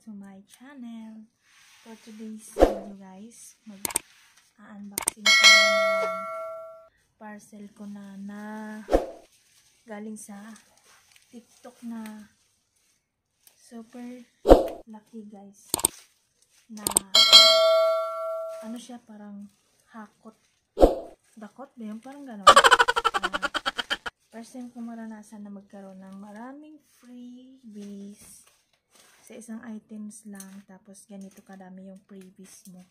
to my channel. For today's video guys, mag-unboxing ko ng parcel ko na galing sa TikTok na super lucky guys, na ano siya, parang dakot ba yun? Parang gano'n. First time ko maranasan na magkaroon ng maraming freebies sa isang items lang, tapos ganito kadami yung freebies mo.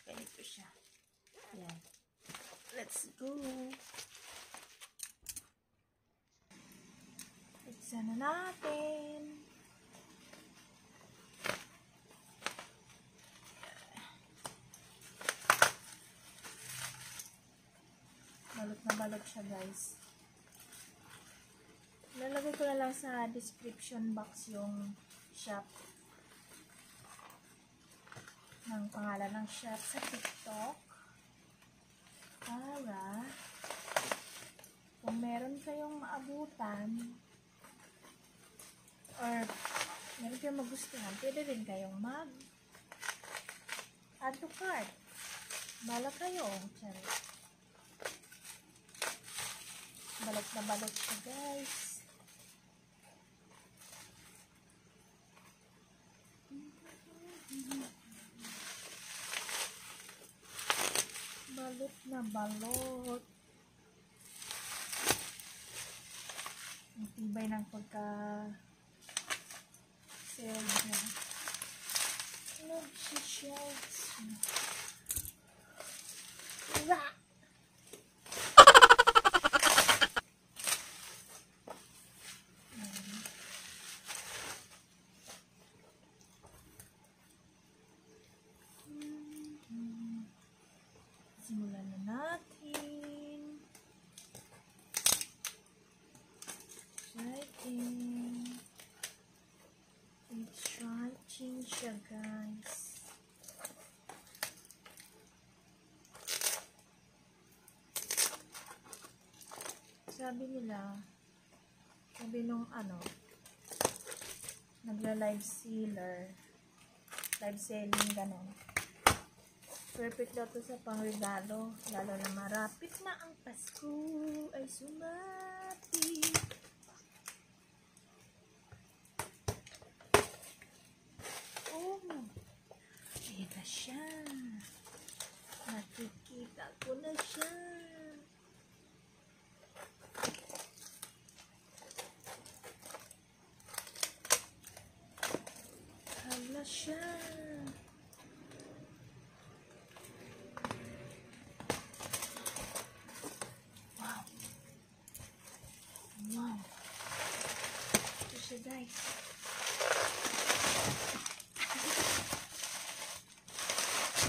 Ganito siya. Yan. Let's go! Iksa na natin! Balot na balot siya guys. Lalagay ko na lang sa description box yung shop ng pangalan ng shop sa TikTok, para kung meron kayong maabutan or meron kayong magustuhan, pwede rin kayong add to cart. Bala kayo. Balot na balot siya guys. Balot na balot. Ang tibay ng pagka-sell niya. Love she shells. Simulan na natin. Exciting. Exciting siya guys. Sabi nung nagla-live selling ganon. Perfect daw to sa pangregalo, lalo na marapit na ang Pasko ay sumati. Oh, ayan na siya. Nakikita ko na siya. Hala siya. Wow. Ito siya guys.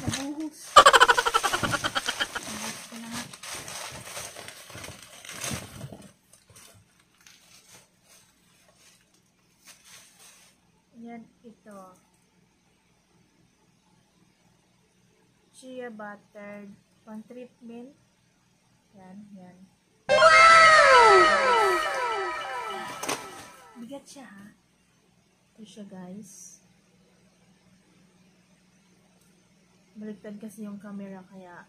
Nabuhos. Nabuhos ko na. Yan ito. Chia butter pang treatment. Yan. Bigat siya ha. Ito siya guys. Baliktad kasi yung camera, kaya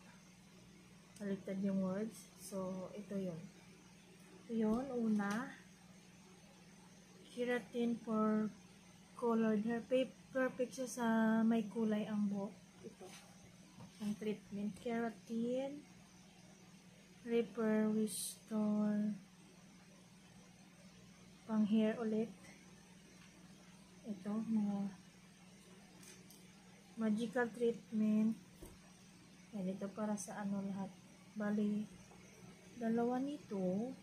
baliktad yung words. So ito yun. Ito yun, una. Keratin for colored hair. Perfect siya sa may kulay ang buhok. Ito. Ang treatment. Keratin. Repair, restore. Pang hair ulit. Ito, mga magical treatment. Yan, ito para sa lahat. Bali, dalawa nito.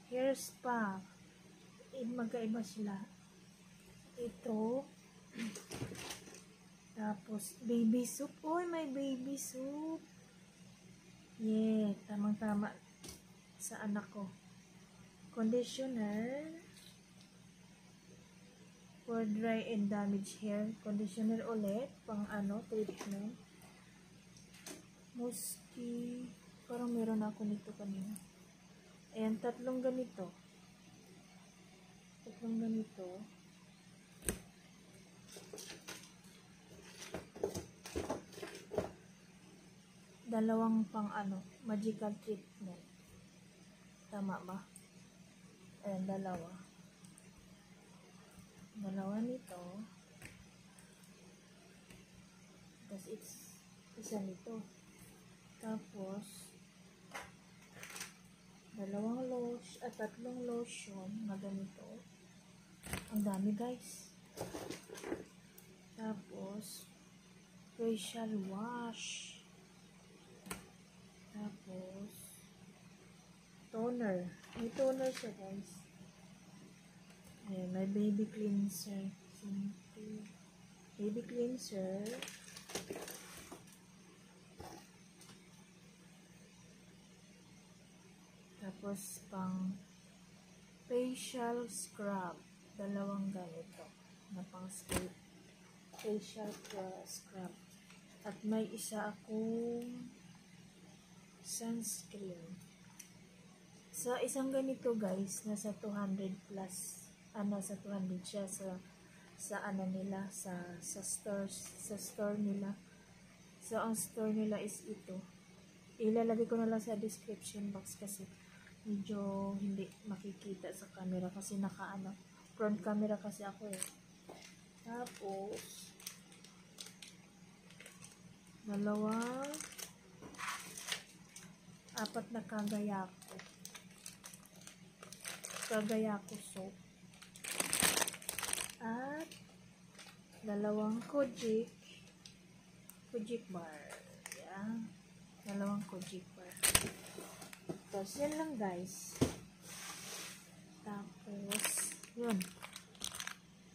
Hair spa. Magkaiba sila. Ito. Tapos, baby soup. Uy, may baby soup. Yeah, tamang-tama sa anak ko. Conditioner for dry and damaged hair. Conditioner ulit, pang treatment. Musky. Parang meron ako nito kanina. Ayan, tatlong ganito. tatlong ganito. Dalawang pang magical treatment. Tama ba? Ayan, dalawa nito. Tapos isa nito. Tapos tatlong lotion na ganito. Ang dami, guys. Tapos facial wash. Tapos toner. May toner siya, guys. Ayan, may baby cleanser. Baby cleanser. Tapos pang facial scrub. Dalawang ganito na pang facial scrub. At may isa akong sunscreen. Sa isang ganito, guys, nasa 200 plus. Nasa 200 siya sa nila, sa store nila. So, ang store nila is ito. Ilalagay ko na lang sa description box kasi medyo hindi makikita sa camera kasi front camera kasi ako eh. Tapos apat na kagayako soap at dalawang Kojic bar. Yan. Dalawang Kojic bar. Tapos, yan lang, guys. Tapos, yun.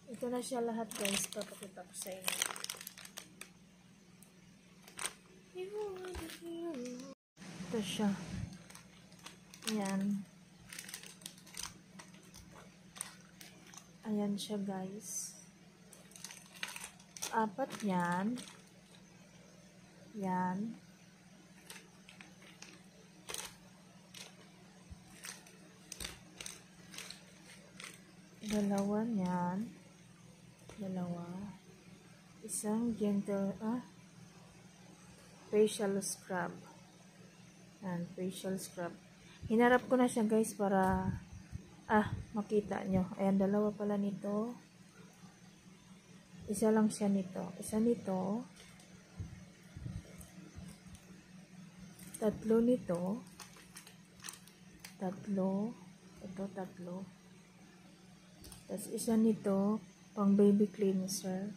Ito na siya lahat, guys. Papakita ko sa inyo. Ito siya. Ayan. Ayan siya, guys. Apat yan. Yan. Dalawa yan. Isang gentle, facial scrub. Yan, facial scrub. Hinarap ko na siya, guys, para, makita nyo. Ayan, dalawa pala nito. Isa lang siya nito. Isa nito. Tatlo nito. Tatlo. Ito, tatlo. Tapos isa nito, pang baby cleanser.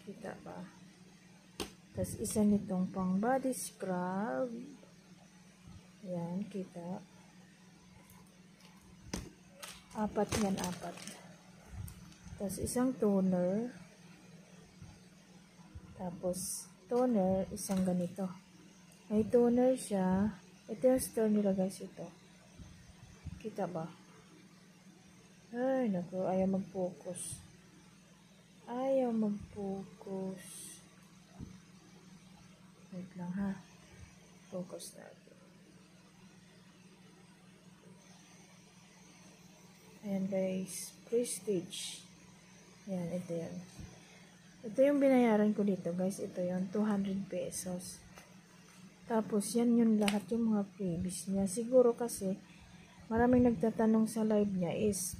Kita ba? Tapos isa nitong pang body scrub. Yan, kita. Apat yan, apat. Tapos isang toner. Tapos toner, isang ganito. May toner siya. Ito yung store nila, guys, ito. Kita ba? Ay, naku, ayaw mag-focus. Wait lang, ha. Focus natin. Ayan, guys. Prestige. Ayan, ito yan. Ito yung binayaran ko dito, guys. Ito yung 200 pesos. Tapos, yan yung lahat yung mga freebies niya. Siguro kasi, maraming nagtatanong sa live niya is,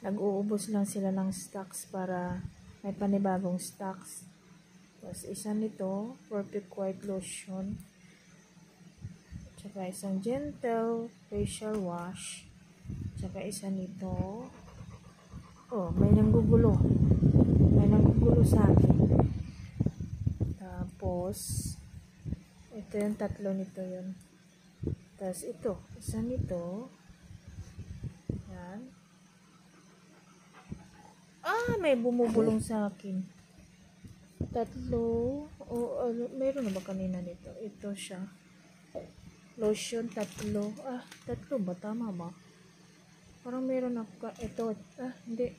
nag-uubos lang sila ng stocks para may panibagong stocks. Tapos isa nito, Perfect White Lotion. Tsaka isang Gentle Facial Wash. Tsaka isa nito. Oh, may nanggugulo. May nanggugulo sa akin. Tapos, ito yung tatlo nito yun. Tapos ito, isa nito. Yan. May bumubulong sa akin. Tatlo. Meron na ba kanina nito? Ito siya. Lotion, tatlo. Tatlo ba? Tama ba? Parang meron ako. Ito. Hindi.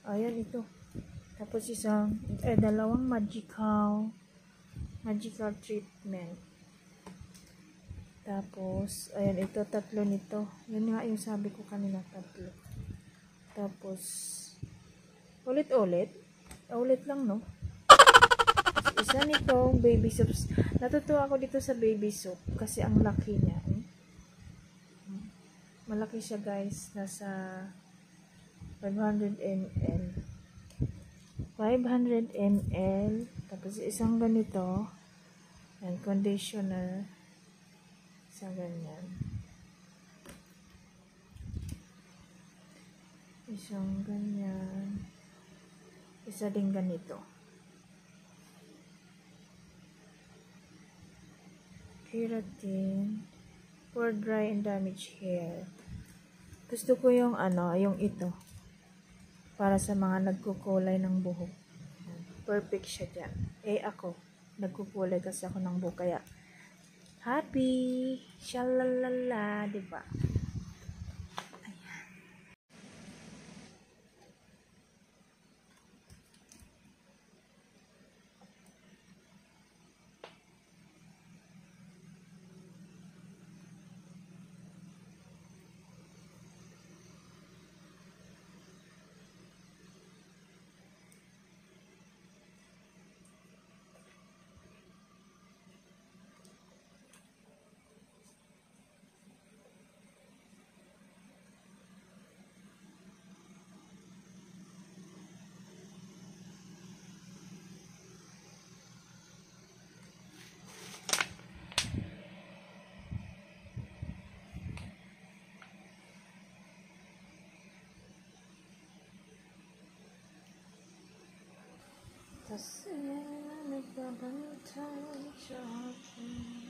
Ayan, ito. Tapos dalawang magical treatment. Tapos, ayan, ito, tatlo nito. Yun nga yung sabi ko kanina, tatlo. Tapos, ulit-ulit. Ulit lang, no? Isa nitong baby soups. Natutuwa ako dito sa baby soup kasi ang laki niya. Malaki siya, guys. Nasa 500 ml. 500 ml. Tapos isang ganito. And conditioner. Isang ganyan. Isang ganyan. Isa din ganito. Keratin for dry and damaged hair. Gusto ko yung yung ito. Para sa mga nagkukulay ng buhok. Perfect siya dyan. Ako, nagkukulay kasi ako ng buhok. Kaya, happy! Shalalala! Diba? Ayan. Kasi nagbabantay sa akin.